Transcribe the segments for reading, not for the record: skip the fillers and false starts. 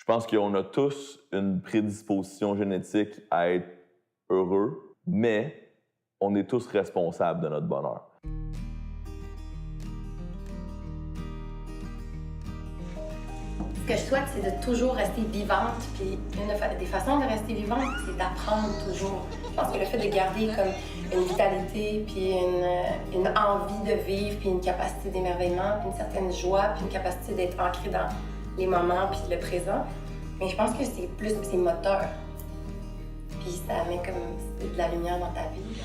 Je pense qu'on a tous une prédisposition génétique à être heureux, mais on est tous responsables de notre bonheur. Ce que je souhaite, c'est de toujours rester vivante. Puis une des façons de rester vivante, c'est d'apprendre toujours. Je pense que le fait de garder comme une vitalité, puis une envie de vivre, puis une capacité d'émerveillement, puis une certaine joie, puis une capacité d'être ancré dans les moments, puis le présent. Mais je pense que c'est moteur. Puis ça met comme de la lumière dans ta vie.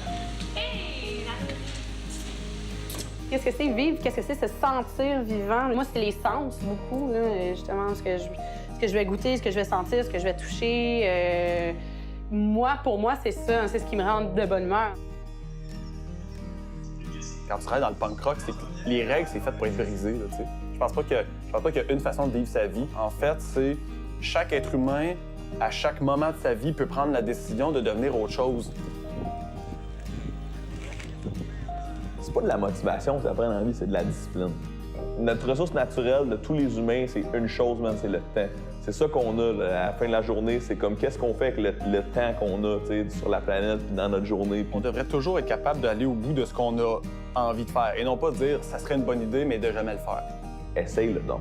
Qu'est-ce que c'est vivre? Qu'est-ce que c'est se sentir vivant? Moi, c'est les sens, beaucoup, là, justement, ce que je vais goûter, ce que je vais sentir, ce que je vais toucher. Pour moi, c'est ça, c'est ce qui me rend de bonne humeur. Quand tu travailles dans le punk rock, les règles, c'est fait pour être brisé, là, tu sais. Je pense pas qu'il y a une façon de vivre sa vie. En fait, c'est chaque être humain, à chaque moment de sa vie, peut prendre la décision de devenir autre chose. C'est pas de la motivation que ça prend dans la vie, c'est de la discipline. Notre ressource naturelle de tous les humains, c'est une chose, man, c'est le temps. C'est ça qu'on a là, à la fin de la journée. C'est comme qu'est-ce qu'on fait avec le temps qu'on a sur la planète puis dans notre journée. On devrait toujours être capable d'aller au bout de ce qu'on a envie de faire et non pas dire ça serait une bonne idée, mais de jamais le faire. Essaye-le donc.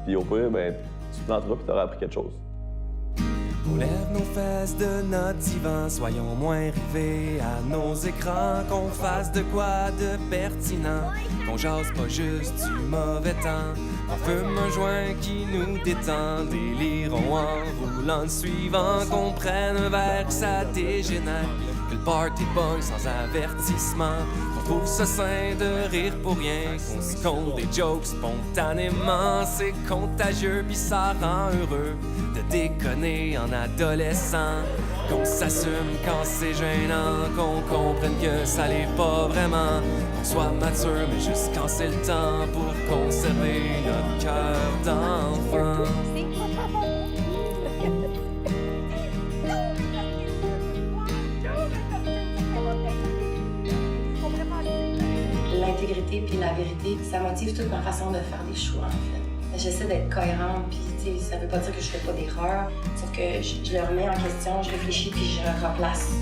Puis au pire, ben, tu te planteras puis tu auras appris quelque chose. On lève nos fesses de notre divan, soyons moins rivés à nos écrans, qu'on fasse de quoi de pertinent, qu'on jase pas juste du mauvais temps, qu'on fume un joint qui nous détend, délirons en roulant le suivant, qu'on prenne un verre que ça dégénère, que le party pogne sans avertissement, qu'on trouve ça sain de rire pour rien, qu'on se compte des jokes spontanément, c'est contagieux pis ça rend heureux de déconner en adolescent, qu'on s'assume quand c'est gênant, qu'on comprenne que ça l'est pas vraiment, qu'on soit mature mais juste quand c'est le temps pour conserver notre cœur d'enfant. L'intégrité puis la vérité, ça motive toute ma façon de faire des choix, en fait. J'essaie d'être cohérente, puis ça veut pas dire que je fais pas d'erreurs, sauf que je le remets en question, je réfléchis, puis je replace.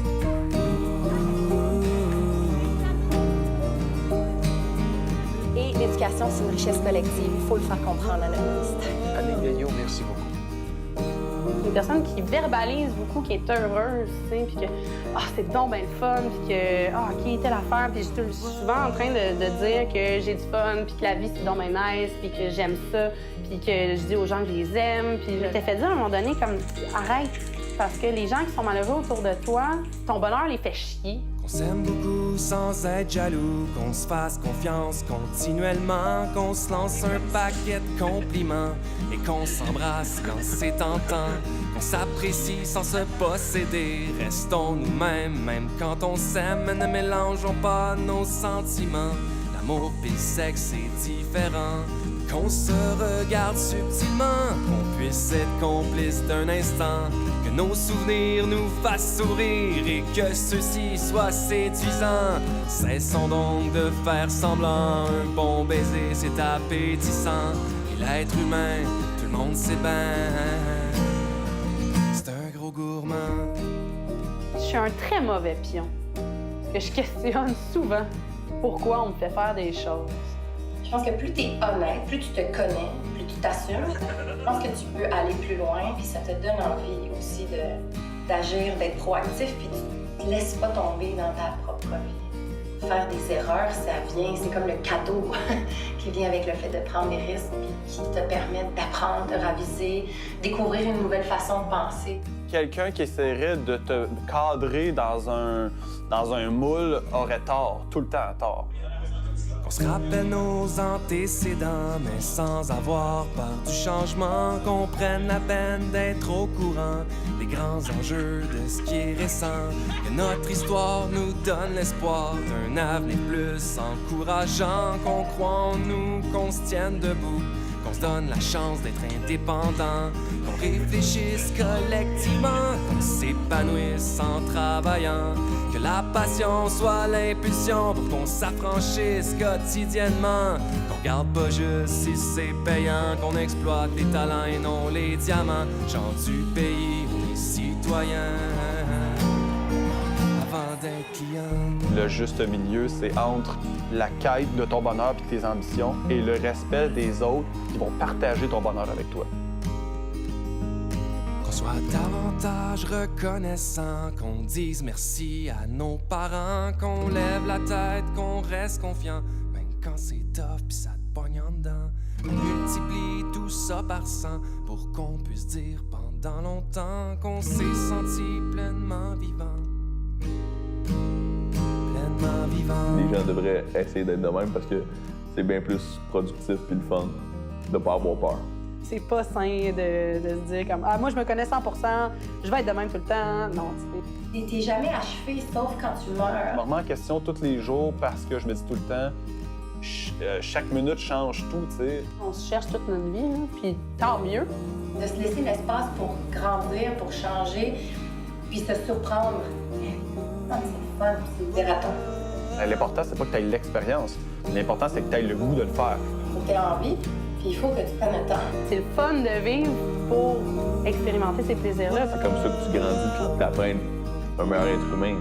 Et l'éducation, c'est une richesse collective. Il faut le faire comprendre à notre ministère. Annick Gagnon, merci beaucoup. Une personne qui verbalise beaucoup, qui est heureuse, tu sais, puis que c'est donc bien le fun, puis que qui telle affaire, puis je suis souvent en train de dire que j'ai du fun, puis que la vie c'est donc bien nice, puis que j'aime ça, puis que je dis aux gens que je les aime, puis je t'ai fait dire à un moment donné comme arrête, parce que les gens qui sont malheureux autour de toi, ton bonheur les fait chier. Qu'on s'aime beaucoup sans être jaloux, qu'on se fasse confiance continuellement, qu'on se lance un paquet de compliments et qu'on s'embrasse quand c'est tentant, qu'on s'apprécie sans se posséder, restons nous-mêmes, même quand on s'aime, ne mélangeons pas nos sentiments, l'amour pis le sexe c'est différent, qu'on se regarde subtilement, qu'on puisse être complice d'un instant, que nos souvenirs nous fassent sourire et que ceux-ci soient séduisants. Cessons donc de faire semblant, un bon baiser c'est appétissant. Et l'être humain, tout le monde sait bien, c'est un gros gourmand. Je suis un très mauvais pion, parce que je questionne souvent pourquoi on me fait faire des choses. Je pense que plus tu es honnête, plus tu te connais, plus tu t'assumes, je pense que tu peux aller plus loin, puis ça te donne envie aussi d'agir, d'être proactif, puis tu te laisses pas tomber dans ta propre vie. Faire des erreurs, ça vient, c'est comme le cadeau qui vient avec le fait de prendre des risques, puis qui te permet d'apprendre, de raviser, découvrir une nouvelle façon de penser. Quelqu'un qui essaierait de te cadrer dans un moule aurait tort, tout le temps tort. Qu'on se rappelle nos antécédents, mais sans avoir peur du changement, qu'on prenne la peine d'être au courant des grands enjeux de ce qui est récent, que notre histoire nous donne l'espoir d'un avenir plus encourageant, qu'on croit en nous, qu'on se tienne debout, qu'on se donne la chance d'être indépendant, qu'on réfléchisse collectivement, qu'on s'épanouisse en travaillant, que la passion soit l'impulsion pour qu'on s'affranchisse quotidiennement. Qu'on regarde pas juste si c'est payant, qu'on exploite les talents et non les diamants. Gens du pays, on est citoyens avant d'être clients. Le juste milieu, c'est entre la quête de ton bonheur et tes ambitions et le respect des autres qui vont partager ton bonheur avec toi. Qu'on soit davantage reconnaissant, qu'on dise merci à nos parents, qu'on lève la tête, qu'on reste confiant, même quand c'est tough pis ça te pogne en dedans. On multiplie tout ça par 100 pour qu'on puisse dire pendant longtemps qu'on s'est senti pleinement vivant. Pleinement vivant. Les gens devraient essayer d'être de même parce que c'est bien plus productif puis le fun de pas avoir peur. C'est pas sain de se dire comme « Ah, moi, je me connais 100 je vais être de même tout le temps. » Non, tu sais. T'es jamais achevé, sauf quand tu meurs. Je me remets en question tous les jours parce que je me dis tout le temps, chaque minute change tout, tu sais. On se cherche toute notre vie, là, puis tant mieux. De se laisser l'espace pour grandir, pour changer, puis se surprendre. Ah, c'est fun, c'est libérateur. L'important, c'est pas que tu aies l'expérience. L'important, c'est que tu aies le goût de le faire. Il faut que tu aies envie, puis il faut que tu prennes le temps. C'est le fun de vivre pour expérimenter ces plaisirs-là. C'est comme ça que tu grandis puis que tu apprends un meilleur être humain.